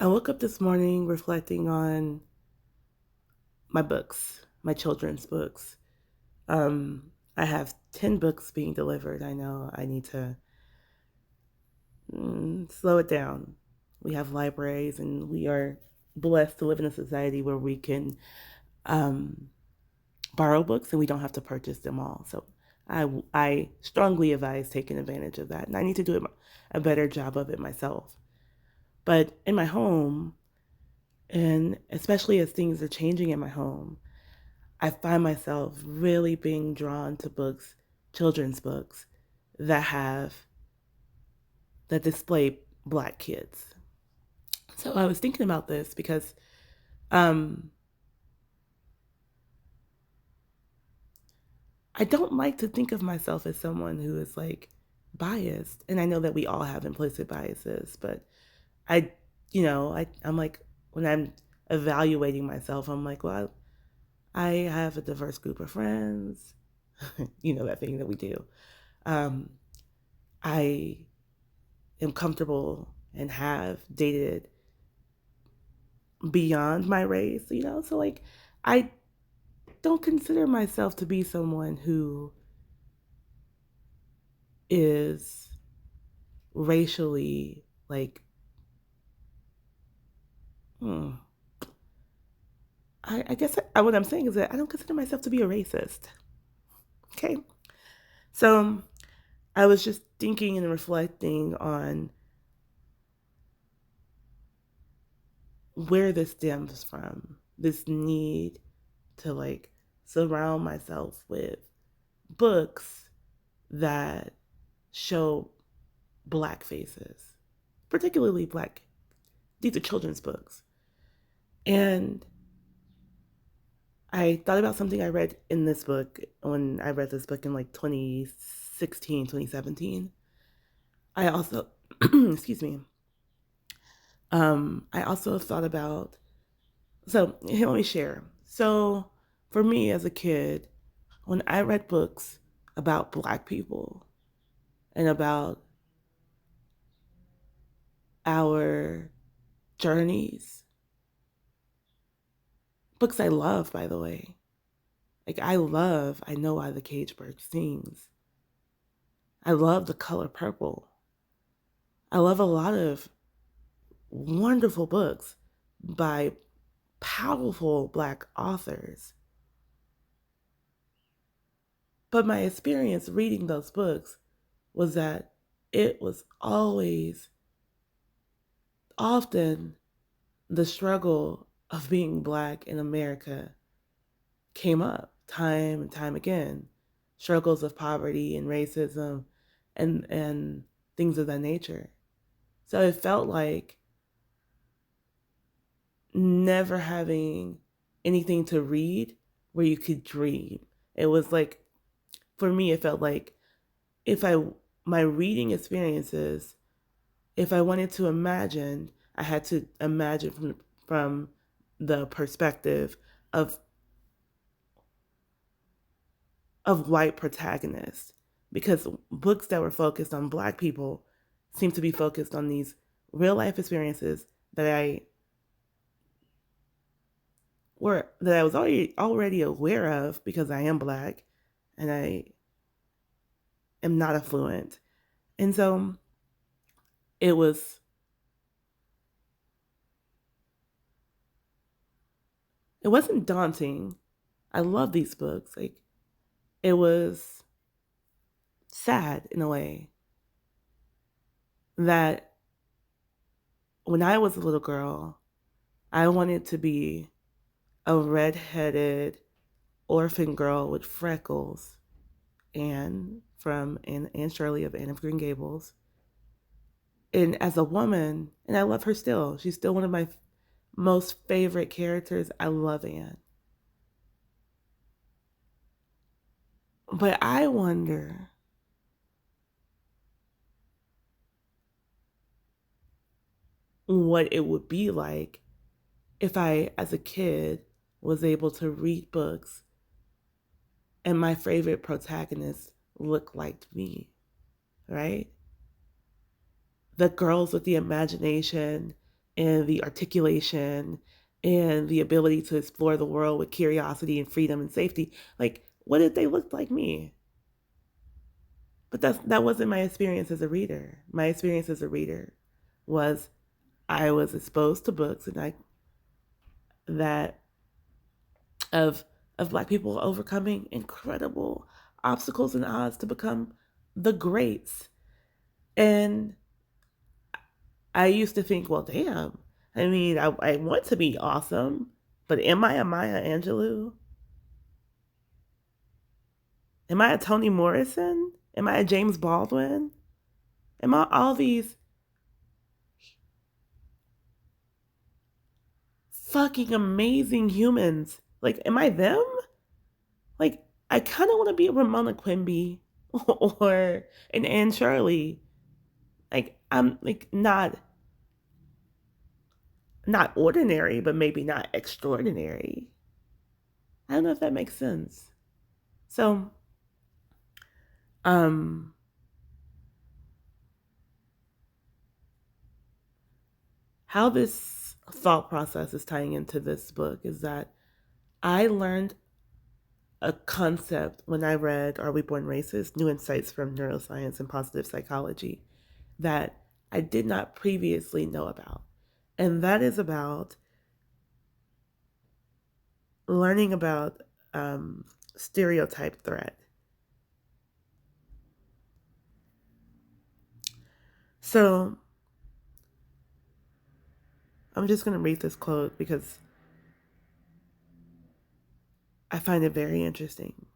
I woke up this morning reflecting on my books, my children's books. I have 10 books being delivered. I know I need to slow it down. We have libraries, and we are blessed to live in a society where we can um, borrow books and we don't have to purchase them all. So I strongly advise taking advantage of that. And I need to do a better job of it myself. But in my home, and especially as things are changing in my home, I find myself really being drawn to books, children's books that have that display Black kids. So I was thinking about this because um, I don't like to think of myself as someone who is like biased, and I know that we all have implicit biases, but I, I'm like when I'm evaluating myself, I'm like, well, I have a diverse group of friends, that thing that we do. Um, I am comfortable and have dated beyond my race. So like I don't consider myself to be someone who is racially like hmm, I guess what I'm saying is that I don't consider myself to be a racist. Okay. So I was just thinking and reflecting on where this stems from, this need to like surround myself with books that show Black faces, particularly Black. These are children's books. And I thought about something I read in this book when I read this book in like 2016, 2017. I also, excuse me, I also thought about, so here, let me share. So for me as a kid, when I read books about Black people and about our journeys, books I love, by the way. Like I Know Why the Cage Bird Sings. I love The Color Purple. I love a lot of wonderful books by powerful Black authors. But my experience reading those books was that it was always, often, the struggle of being Black in America came up time and time again. Struggles of poverty and racism and things of that nature. So it felt like never having anything to read where you could dream. It was like, for me, it felt like if I, my reading experiences, if I wanted to imagine, I had to imagine from the perspective of white protagonists, because books that were focused on Black people seem to be focused on these real life experiences that I was already aware of because I am Black and I am not affluent. And so it was it wasn't daunting. I love these books. Like, it was sad in a way that when I was a little girl, I wanted to be a redheaded orphan girl with freckles, Anne Shirley of Anne of Green Gables. And as a woman, and I love her still. She's still one of my most favorite characters. I love Anne. But I wonder what it would be like if I, as a kid, was able to read books and my favorite protagonists looked like me, right? The girls with the imagination and the articulation and the ability to explore the world with curiosity and freedom and safety. Like, what if they looked like me? But that wasn't my experience as a reader. My experience as a reader was I was exposed to books and I that of Black people overcoming incredible obstacles and odds to become the greats. And I used to think, well, damn. I mean, I want to be awesome, but am I a Maya Angelou? Am I a Toni Morrison? Am I a James Baldwin? Am I all these fucking amazing humans? Like, am I them? Like, I kind of want to be a Ramona Quimby or an Anne Shirley. Like, I'm like not ordinary, but maybe not extraordinary. I don't know if that makes sense. So, um, how this thought process is tying into this book is that I learned a concept when I read Are We Born Racist? New Insights from Neuroscience and Positive Psychology that I did not previously know about. And that is about learning about stereotype threat. So I'm just going to read this quote because I find it very interesting.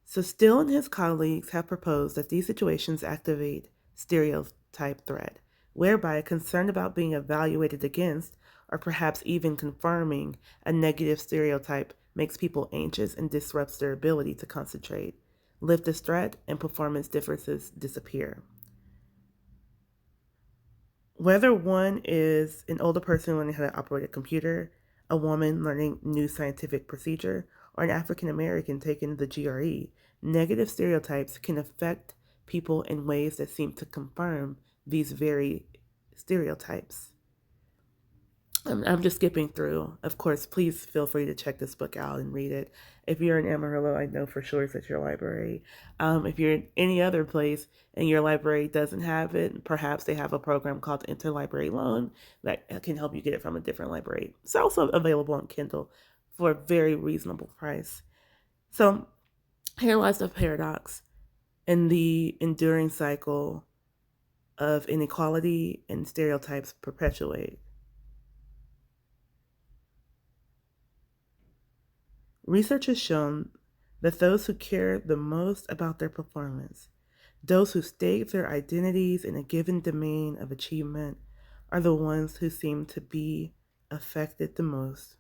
So Still and his colleagues have proposed that these situations activate stereotype threat, whereby concern about being evaluated against or perhaps even confirming a negative stereotype makes people anxious and disrupts their ability to concentrate. Lift this threat and performance differences disappear. Whether one is an older person learning how to operate a computer, a woman learning new scientific procedure, or an African American taking the GRE, negative stereotypes can affect people in ways that seem to confirm these very stereotypes. I'm just skipping through. Of course, please feel free to check this book out and read it. If you're in Amarillo, I know for sure it's at your library. If you're in any other place and your library doesn't have it, perhaps they have a program called Interlibrary Loan that can help you get it from a different library. It's also available on Kindle for a very reasonable price. So here lies the paradox in the enduring cycle of inequality and stereotypes perpetuate. Research has shown that those who care the most about their performance, those who stake their identities in a given domain of achievement, are the ones who seem to be affected the most.